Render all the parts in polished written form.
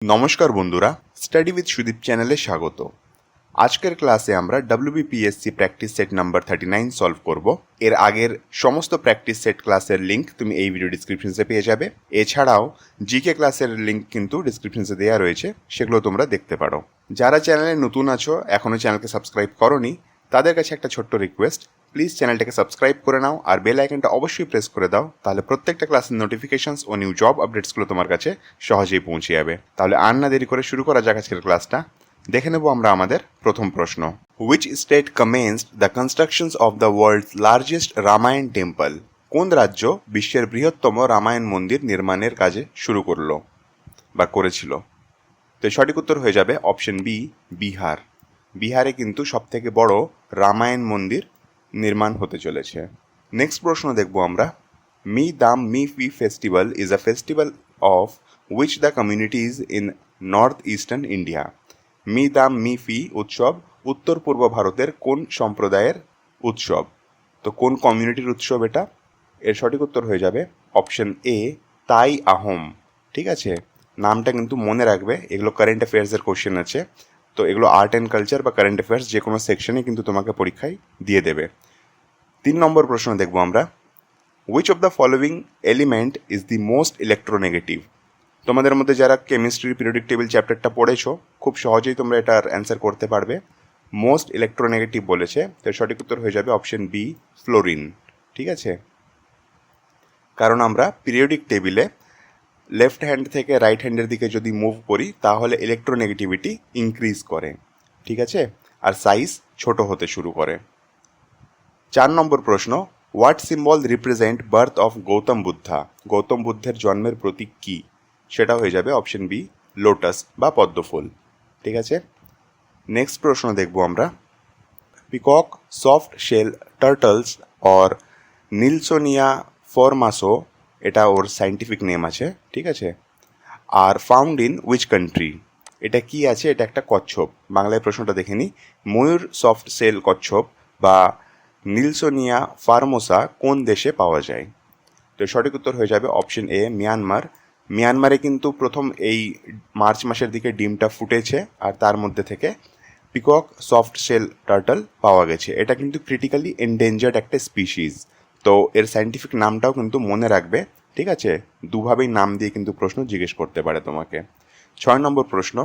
নমস্কার বন্ধুরা, study with Sudip চ্যানেলে স্বাগত। আজকের ক্লাসে আমরা WBPSC practice set number 39 solve করব। এর আগের সমস্ত প্র্যাকটিস সেট ক্লাসের লিঙ্ক তুমি এই ভিডিও ডিসক্রিপশনসে পেয়ে যাবে। এছাড়াও জিকে ক্লাসের লিঙ্ক কিন্তু ডিসক্রিপশনসে দেওয়া রয়েছে, সেগুলো তোমরা দেখতে পারো। যারা চ্যানেলে নতুন আছো, এখনও চ্যানেলকে সাবস্ক্রাইব করোনি, তাদের কাছে একটা ছোট্ট রিকোয়েস্ট, প্লিজ চ্যানেলটাকে সাবস্ক্রাইব করে নাও আর বেল আইকনটা অবশ্যই প্রেস করে দাও। তাহলে প্রত্যেকটা ক্লাসের নোটিফিকেশনস ও নিউ জব আপডেটসগুলো তোমার কাছে সহজেই পৌঁছে যাবে। তাহলে আর না দেরি করে শুরু করা যাক আজকের ক্লাসটা। দেখে নেব আমরা আমাদের প্রথম প্রশ্ন। Which state commenced the constructions of the world's largest Ramayana temple? কোন রাজ্য বিশ্বের বৃহত্তম রামায়ণ মন্দির নির্মাণের কাজে শুরু করলো বা করেছিল? তো সঠিক উত্তর হয়ে যাবে অপশন বি, বিহার। বিহারে কিন্তু সবথেকে বড় রামায়ণ মন্দির নির্মাণ হতে চলেছে। নেক্সট প্রশ্ন দেখব আমরা। মি দাম me fee festival is a festival of which the communities in north eastern India? Me দাম মি ফি উৎসব উত্তর পূর্ব ভারতের কোন সম্প্রদায়ের উৎসব? তো কোন কমিউনিটির উৎসব এটা? এর সঠিক উত্তর হয়ে যাবে অপশন এ, তাই আহোম। ঠিক আছে, নামটা কিন্তু মনে রাখবে, এগুলো কারেন্ট অ্যাফেয়ার্সের কোশ্চেন আছে। তো এগুলো আর্ট অ্যান্ড কালচার বা কারেন্ট অ্যাফেয়ার্স যে কোনো সেকশনে কিন্তু তোমাকে পরীক্ষায় দিয়ে দেবে। 3 নম্বর প্রশ্ন দেখব আমরা। Which of the following element is the most electronegative? তোমাদের মধ্যে যারা কেমিস্ট্রির পিরিয়ডিক টেবিল চ্যাপ্টারটা পড়েছো, খুব সহজেই তোমরা এটার অ্যান্সার করতে পারবে। মোস্ট ইলেকট্রোনেগেটিভ বলেছে, তো সঠিক উত্তর হয়ে যাবে অপশন বি, ফ্লোরিন। ঠিক আছে, কারণ আমরা পিরিয়ডিক টেবিলে লেফট হ্যান্ড থেকে রাইট হ্যান্ডের দিকে যদি মুভ করি তাহলে ইলেকট্রোনেগেটিভিটি ইনক্রিজ করে। ঠিক আছে, আর সাইজ ছোট হতে শুরু করে। 4 নম্বর প্রশ্ন। What symbol represent birth of Gautam Buddha? Gautam বুদ্ধের জন্মের প্রতীক কি? সেটা হয়ে যাবে অপশন বি, লোটাস বা পদ্মফুল। ঠিক আছে, নেক্সট প্রশ্ন দেখব আমরা। Peacock soft shell turtles or Nilssonia formosa, এটা ওর সাইন্টিফিক নেম আছে। ঠিক আছে, আর ফাউন্ড ইন উইচ কান্ট্রি? এটা কি আছে? এটা একটা কচ্ছপ। বাংলায় প্রশ্নটা দেখে নিই। ময়ূর সফট সেল কচ্ছপ বা নিলসোনিয়া ফার্মোসা কোন দেশে পাওয়া যায়? তো সঠিক উত্তর হয়ে যাবে অপশন এ, মিয়ানমার। মিয়ানমারে কিন্তু প্রথম এই মার্চ মাসের দিকে ডিমটা ফুটেছে আর তার মধ্যে থেকে পিকক সফট সেল টার্টল পাওয়া গেছে। এটা কিন্তু ক্রিটিক্যালি এন্ডেঞ্জার্ড একটা স্পিসিস। তো এর সাইন্টিফিক নামটাও কিন্তু মনে রাখবে। ঠিক আছে, দুভাবেই নাম দিয়ে কিন্তু প্রশ্ন জিজ্ঞেস করতে পারে তোমাকে। 6 নম্বর প্রশ্ন।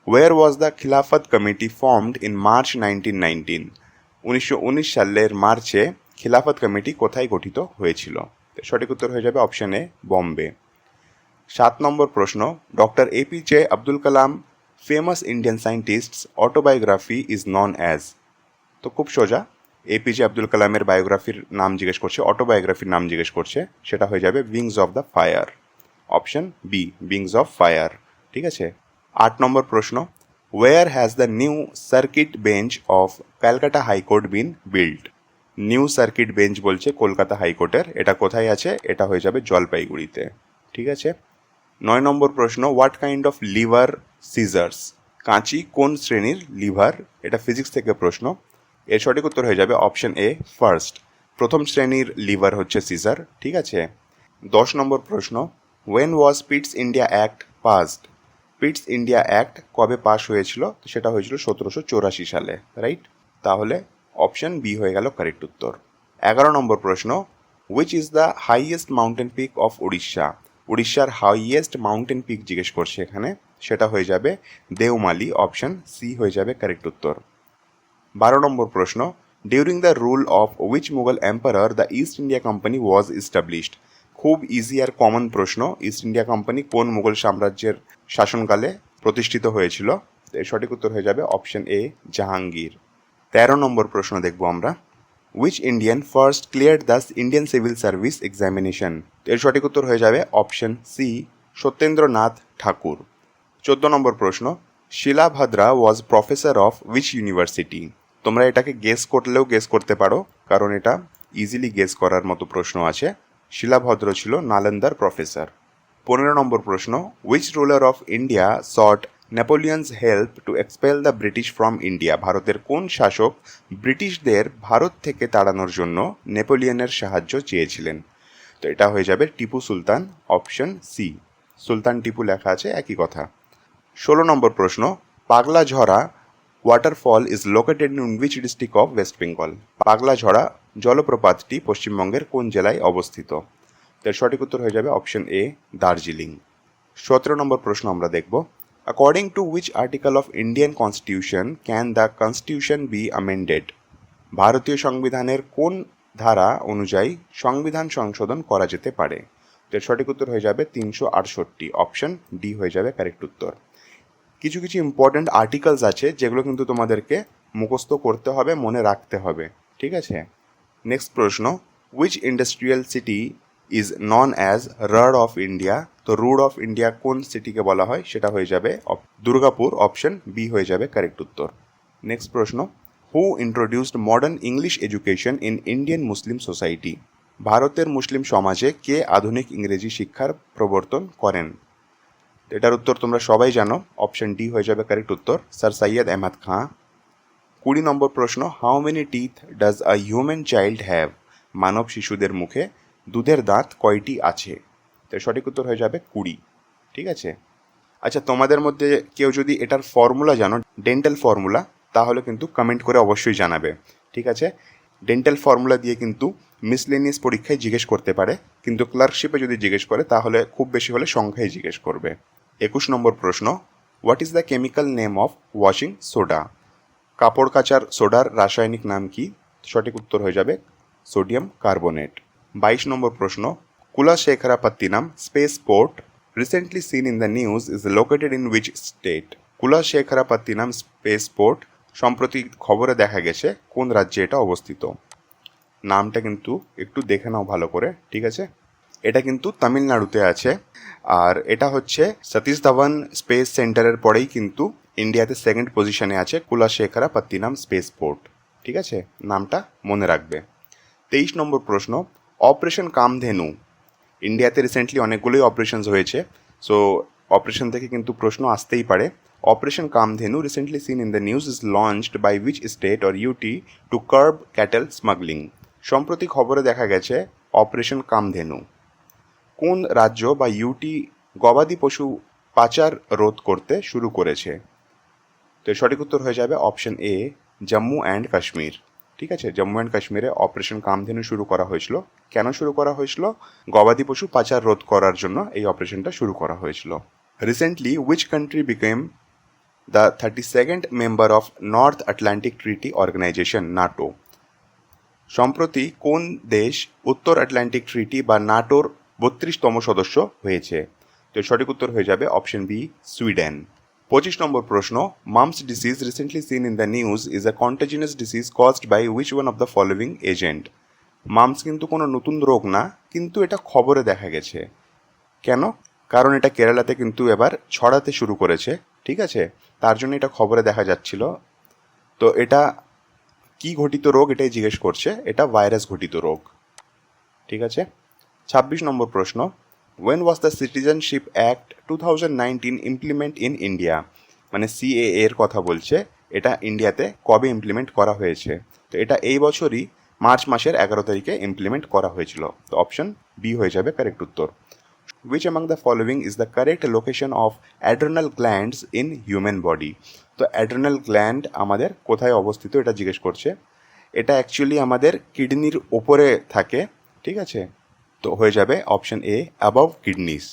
ওয়ার ওয়াজ দ্য খিলাফত কমিটি ফর্মড ইন মার্চ 1919? 1919 সালের মার্চে খিলাফত কমিটি কোথায় গঠিত হয়েছিল? সঠিক উত্তর হয়ে যাবে অপশন এ, বম্বে। 7 নম্বর প্রশ্ন। Doctor APJ Abdul Kalam famous Indian scientists autobiography is known as? তো খুব সোজা, এপিজে আব্দুল কালামের বায়োগ্রাফির নাম জিজ্ঞেস করছে, অটোবায়োগ্রাফির নাম জিজ্ঞেস করছে, সেটা হয়ে যাবে wings of the fire. Option B, wings of fire. ঠিক আছে, 8 নম্বর প্রশ্ন। Where has the new circuit bench of Calcutta high court been build? New circuit bench বলছে কলকাতা হাইকোর্টের, এটা কোথায় আছে? এটা হয়ে যাবে জলপাইগুড়িতে। ঠিক আছে, 9 নম্বর প্রশ্ন। What kind of lever scissors? কাঁচি কোন শ্রেণীর লিভার? এটা ফিজিক্স থেকে প্রশ্ন। এর সঠিক উত্তর হয়ে যাবে অপশন এ, ফার্স্ট। প্রথম শ্রেণীর লিভার হচ্ছে সিজার। ঠিক আছে, 10 নম্বর প্রশ্ন। When was Pitt's India act passed? Pitt's India act কবে পাস হয়েছিল? সেটা হয়েছিল 1784 সালে, রাইট? তাহলে অপশন বি হয়ে গেল কারেক্ট উত্তর। 11 নম্বর প্রশ্ন। Which is the highest mountain peak of Orissa? উড়িষ্যার হাইয়েস্ট মাউন্টেন পিক জিজ্ঞেস করছে এখানে, সেটা হয়ে যাবে দেওমালি। অপশন সি হয়ে যাবে কারেক্ট উত্তর। 12 নম্বর প্রশ্ন। During the rule of which Mughal emperor the east India company was established? খুব ইজি আর কমন প্রশ্ন। ইস্ট ইন্ডিয়া কোম্পানি কোন মুঘল সাম্রাজ্যের শাসনকালে প্রতিষ্ঠিত হয়েছিল? এর সঠিক উত্তর হয়ে যাবে অপশন এ, জাহাঙ্গীর। 13 নম্বর প্রশ্ন দেখব আমরা। Which Indian first cleared the Indian civil service examination? এর সঠিক উত্তর হয়ে যাবে অপশন সি, সত্যেন্দ্রনাথ ঠাকুর। 14 নম্বর প্রশ্ন। শিলাভদ্রা ওয়াজ প্রফেসর অফ উইচ ইউনিভার্সিটি? তোমরা এটাকে গেস করলেও গেস করতে পারো, কারণ এটা ইজিলি গেস করার মতো প্রশ্ন আছে। শিলাভদ্র ছিল নালন্দার প্রফেসর। 15 নম্বর প্রশ্ন। Which ruler of India sought Napoleon's help to expel the British from India? ভারতের কোন শাসক ব্রিটিশদের ভারত থেকে তাড়ানোর জন্য নেপোলিয়নের সাহায্য চেয়েছিলেন? তো এটা হয়ে যাবে টিপু সুলতান। অপশন সি, সুলতান টিপু লেখা আছে, একই কথা। 16 নম্বর প্রশ্ন, Paglajhora waterfall is located in which district of West Bengal? Paglajhora জলপ্রপাতটি পশ্চিমবঙ্গের কোন জেলায় অবস্থিত? এর সঠিক উত্তর হয়ে যাবে অপশন এ, দার্জিলিং। 17 নম্বর প্রশ্ন আমরা দেখব, according to which article of Indian constitution can the constitution B amended? ভারতীয় সংবিধানের কোন ধারা অনুযায়ী সংবিধান সংশোধন করা যেতে পারে? এর সঠিক উত্তর হয়ে যাবে 368, অপশন ডি হয়ে যাবে কারেক্ট উত্তর। কিছু কিছু ইম্পর্ট্যান্ট আর্টিকেলস আছে যেগুলো কিন্তু তোমাদেরকে মুখস্থ করতে হবে, মনে রাখতে হবে, ঠিক আছে? নেক্সট প্রশ্ন, which industrial city is known as rod of India? তো রুড অফ ইন্ডিয়া কোন সিটিকে বলা হয়? সেটা হয়ে যাবে দুর্গাপুর, অপশন বি হয়ে যাবে কারেক্ট উত্তর। নেক্সট প্রশ্ন, who introduced modern English education in Indian Muslim society? ভারতের মুসলিম সমাজে কে আধুনিক ইংরেজি শিক্ষার প্রবর্তন করেন? এটার উত্তর তোমরা সবাই জানো, অপশন ডি হয়ে যাবে কারেক্ট উত্তর, স্যার সৈয়দ আহমদ খাঁ। 20 নম্বর প্রশ্ন, how many teeth does a human child have? মানব শিশুদের মুখে দুধের দাঁত কয়টি আছে? তো সঠিক উত্তর হয়ে যাবে 20, ঠিক আছে? আচ্ছা, তোমাদের মধ্যে কেউ যদি এটার ফর্মুলা জানো, ডেন্টাল ফর্মুলা, তাহলে কিন্তু কমেন্ট করে অবশ্যই জানাবে, ঠিক আছে? ডেন্টাল ফর্মুলা দিয়ে কিন্তু মিসলেনিয়াস পরীক্ষায় জিজ্ঞেস করতে পারে, কিন্তু ক্লার্কশিপে যদি জিজ্ঞেস করে তাহলে খুব বেশি হলে সংখ্যায় জিজ্ঞেস করবে। 21 নম্বর প্রশ্ন, what is the chemical name of washing soda? কাপড় কাচার সোডার রাসায়নিক নাম কি? সঠিক উত্তর হয়ে যাবে সোডিয়াম কার্বনেট। 22 নম্বর প্রশ্ন, Kulasekarapattinam space port recently seen in the news is located in which state? Kulasekarapattinam space port সম্প্রতি খবরে দেখা গেছে কোন রাজ্যে এটা অবস্থিত? নামটা কিন্তু একটু দেখে নাও ভালো করে, ঠিক আছে? এটা কিন্তু তামিলনাড়ুতে আছে, আর এটা হচ্ছে সতীশ ধাওয়ান স্পেস সেন্টারের পরেই কিন্তু ইন্ডিয়াতে সেকেন্ড পজিশনে আছে কুলাশেখরাপাত্তিনাম স্পেস পোর্ট, ঠিক আছে? নামটা মনে রাখবে। 23 নম্বর প্রশ্ন, অপারেশন কামধেনু, ইন্ডিয়াতে রিসেন্টলি অনেকগুলোই অপারেশনস হয়েছে, সো অপারেশন থেকে কিন্তু প্রশ্ন আসতেই পারে। Operation Kamdhenu recently seen in the news is launched by which state or UT to curb cattle smuggling? সম্প্রতি খবরে দেখা গেছে অপারেশন কামধেনু কোন রাজ্য বা ইউটি গবাদি পশু পাচার রোধ করতে শুরু করেছে? তো সঠিক উত্তর হয়ে যাবে option A, Jammu and Kashmir, ঠিক আছে? জম্মু অ্যান্ড কাশ্মীরে অপারেশন কামধেনু শুরু করা হয়েছিল। কেন শুরু করা হয়েছিল? গবাদি পশু পাচার রোধ করার জন্য এই অপারেশনটা শুরু করা হয়েছিল। Recently which country became the 32nd member of North Atlantic Treaty Organization, NATO? সম্প্রতি কোন দেশ উত্তর আটলান্টিক ট্রিটি বা নাটোর 32তম সদস্য হয়েছে? তো সঠিক উত্তর হয়ে যাবে অপশন বি, সুইডেন। 25 নম্বর প্রশ্ন, mumps disease recently seen in the news is a contagious disease caused by which one of the following agent? Mumps কিন্তু কোনো নতুন রোগ না, কিন্তু এটা খবরে দেখা গেছে। কেন? কারণ এটা কেরালাতে কিন্তু এবার ছড়াতে শুরু করেছে, ঠিক আছে? তার জন্য এটা খবরে দেখা যাচ্ছিল। তো এটা কি ঘটিত রোগ এটাই জিজ্ঞেস করছে, এটা ভাইরাস ঘটিত রোগ, ঠিক আছে? 26 নম্বর প্রশ্ন, when was the citizenship act 2019 implement in India? মানে সিএএ এর কথা বলছে, এটা ইন্ডিয়াতে কবে ইমপ্লিমেন্ট করা হয়েছে? তো এটা এই বছরই মার্চ মাসের 11 তারিখে ইমপ্লিমেন্ট করা হয়েছিল। তো অপশন বি হয়ে যাবে কারেক্ট উত্তর। Which among the following is the correct location of adrenal glands in human body? তো অ্যাড্রেনাল গ্ল্যান্ড আমাদের কোথায় অবস্থিত এটা জিজ্ঞেস করছে। এটা অ্যাকচুয়ালি আমাদের কিডনির ওপরে থাকে, ঠিক আছে? তো হয়ে যাবে অপশন এ, অ্যাবাভ কিডনিস।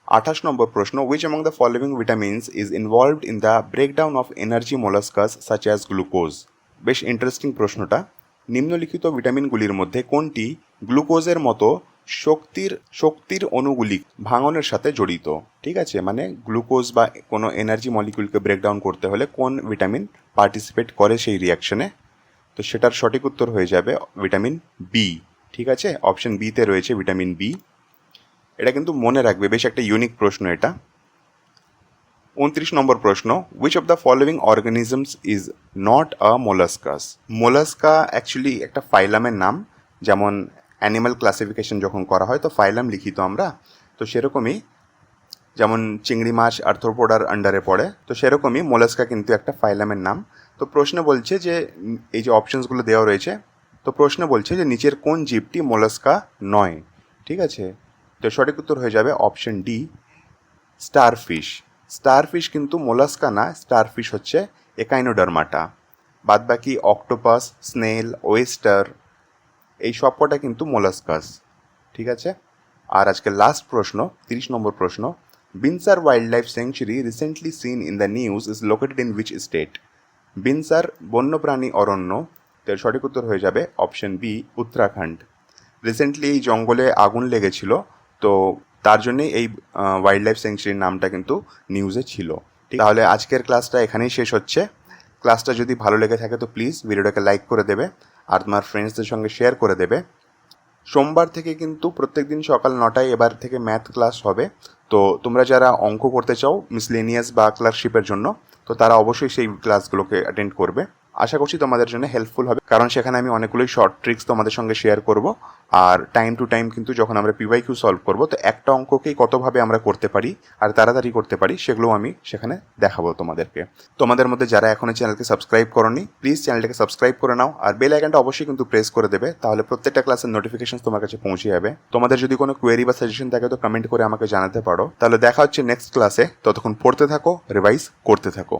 28 নম্বর প্রশ্ন, which among the following vitamins is involved in the breakdown of energy molecules such as glucose? বেশ ইন্টারেস্টিং প্রশ্নটা। নিম্নলিখিত ভিটামিনগুলির মধ্যে কোনটি গ্লুকোজের মতো শক্তির অণুগুলি ভাঙনের সাথে জড়িত? ঠিক আছে, মানে গ্লুকোজ বা কোনো এনার্জি মলিকিউলকে ব্রেকডাউন করতে হলে কোন ভিটামিন পার্টিসিপেট করে সেই রিয়াকশনে? তো সেটার সঠিক উত্তর হয়ে যাবে ভিটামিন বি, ঠিক আছে? অপশন বিতে রয়েছে ভিটামিন বি। এটা কিন্তু মনে রাখবে, বেশ একটা ইউনিক প্রশ্ন এটা। 29 নম্বর প্রশ্ন, which of the following organisms is not a molluscs? Mollusca actually একটা ফাইলামের নাম, যেমন অ্যানিম্যাল ক্লাসিফিকেশন যখন করা হয় তো ফাইলাম লিখি তো আমরা, তো সেরকমই যেমন চিংড়ি মাছ আর্থ্রোপোডার আন্ডারে পড়ে, তো সেরকমই মোলাস্কা কিন্তু একটা ফাইলামের নাম। তো প্রশ্নে বলছে যে এই যে অপশনসগুলো দেওয়া রয়েছে, তো প্রশ্নে বলছে যে নিচের কোন জীবটি মোলাস্কা নয়, ঠিক আছে? তো সঠিক উত্তর হয়ে যাবে অপশন ডি, স্টারফিশ। স্টারফিশ কিন্তু মোলাস্কা না, স্টারফিশ হচ্ছে একাইনোডার্মাটা। বাদবাকি অক্টোপাস, স্নেল, ওয়েস্টার এই সবকটা কিন্তু মোলাস্কাস। ঠিক আছে। আর আজকে লাস্ট প্রশ্ন, 30 নম্বর প্রশ্ন, Binsar wild life sanctuary recently seen in the news is located in which state? Binsar বন্যপ্রাণী অরণ্য, এর সঠিক উত্তর হয়ে যাবে অপশন বি, উত্তরাখণ্ড। রিসেন্টলি এই জঙ্গলে আগুন লেগেছিল, তো তার জন্যই এই ওয়াইল্ড লাইফ স্যাংচুরির নামটা কিন্তু নিউজে ছিল। ঠিক, তাহলে আজকের ক্লাসটা এখানেই শেষ হচ্ছে। ক্লাসটা যদি ভালো লেগে থাকে তো প্লিজ ভিডিওটাকে লাইক করে দেবে আর তোমার ফ্রেন্ডসদের সঙ্গে শেয়ার করে দেবে। সোমবার থেকে কিন্তু প্রত্যেকদিন সকাল 9টায় এবার থেকে ম্যাথ ক্লাস হবে। তো তোমরা যারা অঙ্ক করতে চাও মিসলেনিয়াস বা ক্লার্কশিপের জন্য, তো তারা অবশ্যই সেই ক্লাসগুলোকে অ্যাটেন্ড করবে। আশা করছি তোমাদের জন্য হেল্পফুল হবে, কারণ সেখানে আমি অনেকগুলোই শর্ট ট্রিক্স তোমাদের সঙ্গে শেয়ার করব। আর টাইম টু টাইম কিন্তু যখন আমরা পিওয়াইকিউ সলভ করব, তো একটা অঙ্ককেই কতভাবে আমরা করতে পারি আর তাড়াতাড়ি করতে পারি সেগুলো আমি সেখানে দেখাবো তোমাদেরকে। তোমাদের মধ্যে যারা এখনো চ্যানেলকে সাবস্ক্রাইব করোনি, প্লিজ চ্যানেলটাকে সাবস্ক্রাইব করে নাও আর বেল আইকনটা অবশ্যই কিন্তু প্রেস করে দেবে, তাহলে প্রত্যেকটা ক্লাসের নোটিফিকেশন তোমার কাছে পৌঁছে যাবে। তোমাদের যদি কোনো কোয়েরি বা সাজেশন থাকে তো কমেন্ট করে আমাকে জানাতে পারো। তাহলে দেখা হচ্ছে নেক্সট ক্লাসে, ততক্ষণ পড়তে থাকো, রিভাইজ করতে থাকো।